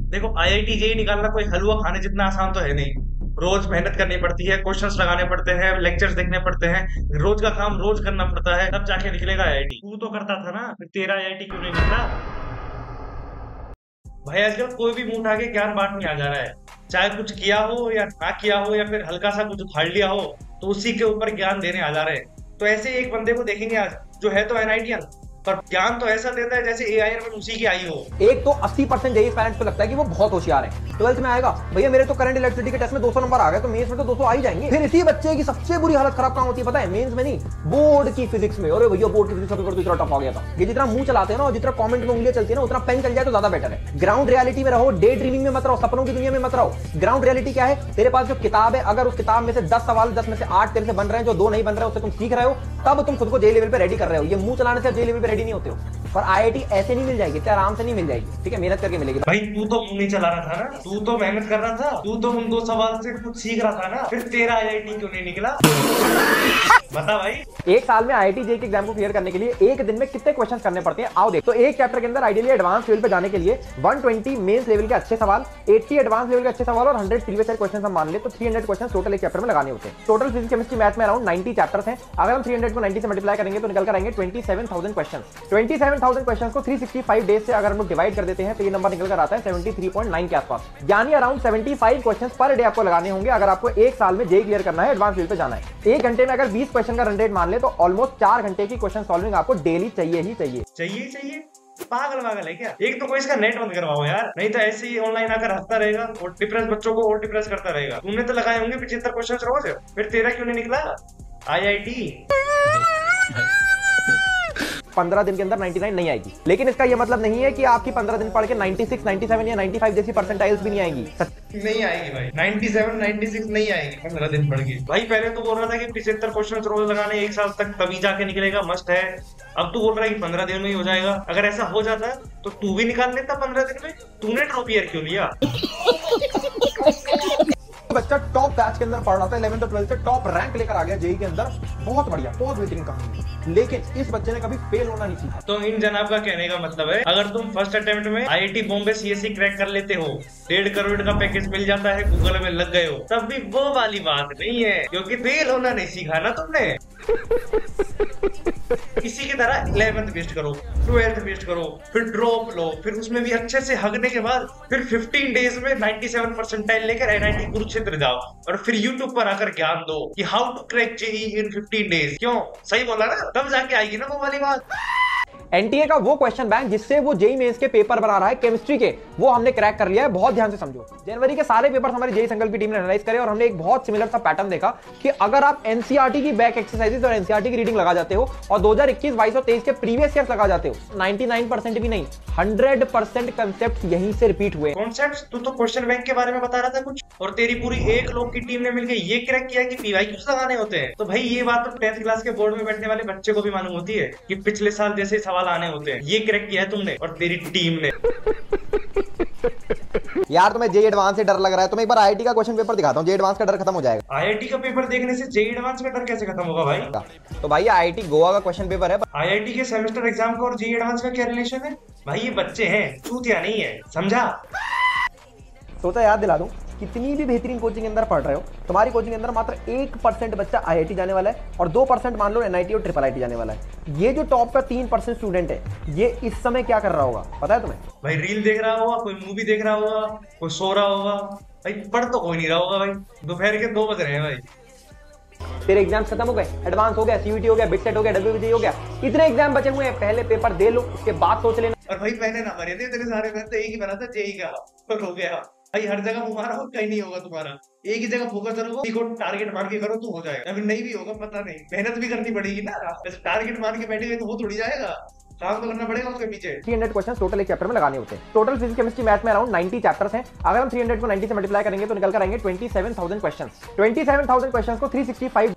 देखो IIT JEE निकालना कोई हलवा खाने जितना आसान तो है नहीं। रोज मेहनत करनी पड़ती है, क्वेश्चंस लगाने पड़ते हैं, लेक्चर्स देखने पड़ते हैं, रोज का काम रोज करना पड़ता है, तब जाके निकलेगा आईआईटी। तू तो करता था ना, फिर तेरा आईआईटी क्यों नहीं निकला? भाई आजकल कोई भी मुंह उठा के ज्ञान बांटने आ जा रहा है। चाहे कुछ किया हो या ना किया हो या फिर हल्का सा कुछ उखाड़ लिया हो, तो उसी के ऊपर ज्ञान देने आ जा रहे हैं। तो ऐसे एक बंदे को देखेंगे आज, जो है तो एनआईटीएन, पर ज्ञान तो ऐसा देता है जैसे एआई में उसी की आई हो। एक तो 80% जेईई पेरेंट्स को लगता है कि वो बहुत होशियार है, 12th में आएगा भैया मेरे तो करंट इलेक्ट्रिसिटी के टेस्ट में 200 नंबर आ गए, तो मेंस में तो 200 आ ही जाएंगे। फिर इसी बच्चे की सबसे बुरी हालत खराब कहां होती है पता है? मेंस में नहीं, बोर्ड की फिजिक्स में। अरे भैया बोर्ड की फिजिक्स का पेपर तो इतना टफ आ गया था। ये जितना मुंह चलाते हैं ना और जितना कमेंट में उंगलियां चलती है ना, उतना पेन चल जाए तो ज्यादा बेटर है। ग्राउंड रियलिटी में रहो, डे ड्रीमिंग में मत रहो, सपनों की दुनिया में मत रहो। ग्राउंड रियलिटी क्या है? तेरे पास जो किताब है, अगर उस किताब में से 10 सवाल 10 में से 8 तेरे से बन रहे हैं, जो 2 नहीं बन रहे हैं, उससे तुम सीख रहे हो, तब तुम खुद को जेई लेवल पे रेडी कर रहे हो। ये मुंह चलाने से जेई लेवल पे रेडी नहीं होते हो। पर आईआईटी ऐसे नहीं मिल जाएगी, इतने आराम से नहीं मिल जाएगी, ठीक है? मेहनत करके मिलेगी। भाई तू तो मुंह नहीं चला रहा था ना, तू तो मेहनत कर रहा था, तू तो उन 2 सवाल से कुछ सीख रहा था ना, फिर तेरा आईआईटी क्यों नहीं निकला? बता भाई। एक साल में आईआईटी जेईई के एग्जाम को क्लियर करने के लिए एक दिन में कितने क्वेश्चंस करने पड़ते हैं आओ देख। तो एक चैप्टर के अंदर आइडियली एडवांस लेवल पे जाने के लिए 120 मेंस लेवल के अच्छे सवाल, 80 एडवांस लेवल के अच्छे सवाल और 100 प्रीवियस ईयर क्वेश्चंस हम मान ले तो 300 क्वेश्चंस टोटल एक चैप्टर में लगाने होते हैं। टोटल फिजिक्स केमिस्ट्री मैथ में अराउंड 90 चैप्टर्स हैं। अगर हम 300 को 90 से मल्टीप्लाई करेंगे तो निकल कर आएंगे 27,000 क्वेश्चंस। 27,000 क्वेश्चंस को 365 डेज से अगर हम लोग डिवाइड कर देते हैं तो ये नंबर निकल कर आता है 73.9 के आसपास। यानी अराउंड 75 क्वेश्चंस पर डे आपको लगाने होंगे अगर आपको एक साल में जेईई क्लियर करना है, एडवांस लेवल पे जाना है। एक घंटे में अगर 20 क्वेश्चन का रन रेट मान ले तो ऑलमोस्ट 4 घंटे की क्वेश्चन सॉल्विंग आपको डेली चाहिए ही चाहिए। चाहिए पागल वागल है क्या? एक तो कोई इसका नेट बंद करवाओ यार, नहीं तो ऐसे ही ऑनलाइन आकर हंसता रहेगा और डिप्रेस बच्चों को और डिप्रेस करता रहेगा। तुमने तो लगाए होंगे 75 क्वेश्चन रोज, फिर तेरा क्यों नहीं निकला आईआईटी? 15 दिन के अंदर 99 नहीं आएगी, लेकिन इसका यह मतलब नहीं है कि आपकी 15 दिन पढ़ के 96, 97 या 95 जैसी परसेंटाइल्स भी नहीं आएंगी। नहीं आएगी भाई, 97, 96 नहीं आएगी 15 दिन पढ़ के। भाई पहले तो बोल रहा था कि 75 क्वेश्चन रोज लगाने एक साल तक, तभी जाके निकलेगा, मस्ट है। अब तू बोल रहा है कि 15 दिन में ही हो जाएगा। अगर ऐसा हो जाता तो तू भी निकाल लेता 15 दिन में। तूने ड्रॉप ईयर क्यों लिया? बच्चा टॉप बैच के अंदर पढ़ रहा था, 11th और 12th से टॉप रैंक लेकर आ गया जेईई के अंदर, बहुत बढ़िया, बहुत बेहतरीन कहानी। लेकिन इस बच्चे ने कभी फेल होना नहीं सीखा। तो इन जनाब का कहने का मतलब है, अगर तुम फर्स्ट अटेम्प्ट में आईआईटी बॉम्बे सीएससी क्रैक कर लेते हो, 1.5 करोड़ का पैकेज मिल जाता है, गूगल में लग गए हो, तब भी वो वाली बात नहीं है, क्योंकि फेल होना नहीं सीखा ना तुमने। इसी की तरह 11th वेस्ट करो, 12th वेस्ट करो, फिर ड्रॉप लो, फिर उसमें भी अच्छे से हगने के बाद फिर 15 डेज में 97 परसेंटाइल लेकर एनआईटी कुरुक्षेत्र जाओ और फिर यूट्यूब पर आकर ज्ञान दो कि how to crack JEE in 15 days. क्यों? सही बोला ना? तब जाके आएगी ना वो वाली बात। एनटीए का वो क्वेश्चन बैंक जिससे वो जेईई मेंस के पेपर बना रहा है केमिस्ट्री के, वो हमने क्रैक कर लिया है। बहुत ध्यान से समझो, जनवरी के सारे पेपर हमारे जेईई संकल्प की टीम ने एनालाइज करे और हमने एक बहुत सिमिलर सा पैटर्न देखा कि अगर आप एनसीईआरटी की बैक एक्सरसाइजेस और एनसीईआरटी की रीडिंग लगा जाते हो और 2021, 22 और 23 के प्रीवियस ईयर्स लगा जाते हो, 99% भी नहीं 100% कंसेप्ट यहीं से रिपीट हुए। कॉन्सेप्ट्स? तू तो क्वेश्चन बैंक के बारे में बता रहा था कुछ, और तेरी पूरी एक लोग की टीम ने मिलकर ये क्रैक किया कि पीवाईक्यूज लगाने होते हैं। तो भाई ये बात तो 10th क्लास के बोर्ड में बैठने वाले बच्चे को भी मालूम होती है कि पिछले साल जैसे सवाल आने होते हैं। ये क्रैक किया है तुमने और तेरी टीम ने। यार तुम्हें जेईई एडवांस से डर लग रहा है, तुम्हें एक बार आईआईटी का क्वेश्चन पेपर दिखाता हूं, जेईई एडवांस का डर खत्म हो जाएगा। आईआईटी का पेपर देखने से जेईई एडवांस का डर कैसे खत्म होगा भाई? तो भाई आईआईटी गोवा का क्वेश्चन पेपर है। आईआईटी के सेमेस्टर एग्जाम का और जेईई एडवांस का क्या रिलेशन है? भाई ये बच्चे हैं, चूतिया नहीं है, समझा? सोचा याद दिला दूं, कितनी भी बेहतरीन कोचिंग के अंदर पढ़ रहे हो, तुम्हारी कोचिंग के अंदर मात्र 1% बच्चा आईआईटी जाने वाला है और 2% मान लो एनआईटी और ट्रिपल आईटी जाने वाला है। ये जो टॉप का 3% स्टूडेंट है, ये इस समय क्या कर रहा होगा पता है तुम्हें? भाई रील देख रहा होगा, कोई मूवी देख रहा होगा, कोई सो रहा होगा। भाई पढ़ तो कोई नहीं रहा होगा भाई, दोपहर के 2 बज रहे हैं भाई। तेरे एग्जाम खत्म हो गए, एडवांस हो गया, सीयूटी हो गया, बिटसेट हो गया, डब्ल्यूबीजे हो गया, इतने एग्जाम बचे हुए हैं, पहले पेपर दे लो, उसके बाद सोच लेना। और भाई मैंने ना भरे थे तेरे सारे, मैं तो एक ही बना था जेईई का, और हो गया। भाई हर जगह तुम्हारा हो, कहीं नहीं होगा तुम्हारा। एक ही जगह फोकस रखो, टारगेट मार के करो तो हो जाएगा, अभी नहीं भी होगा पता नहीं, मेहनत भी करनी पड़ेगी ना। बस टारगेट मार के बैठे हुए तो वो थोड़ी जाएगा, काम तो करना पड़ेगा उसके पीछे। 300 क्वेश्चन टोटल एक चैप्टर में लगाने होते हैं। टोटल फिजिक्स केमिस्ट्री मैथ में अराउंड 90 चैप्टर्स हैं। अगर हम 300 को 90 से मल्टीप्लाई करेंगे तो निकल कर आएंगे 27,000 क्वेश्चंस। 27,000 क्वेश्चंस को 365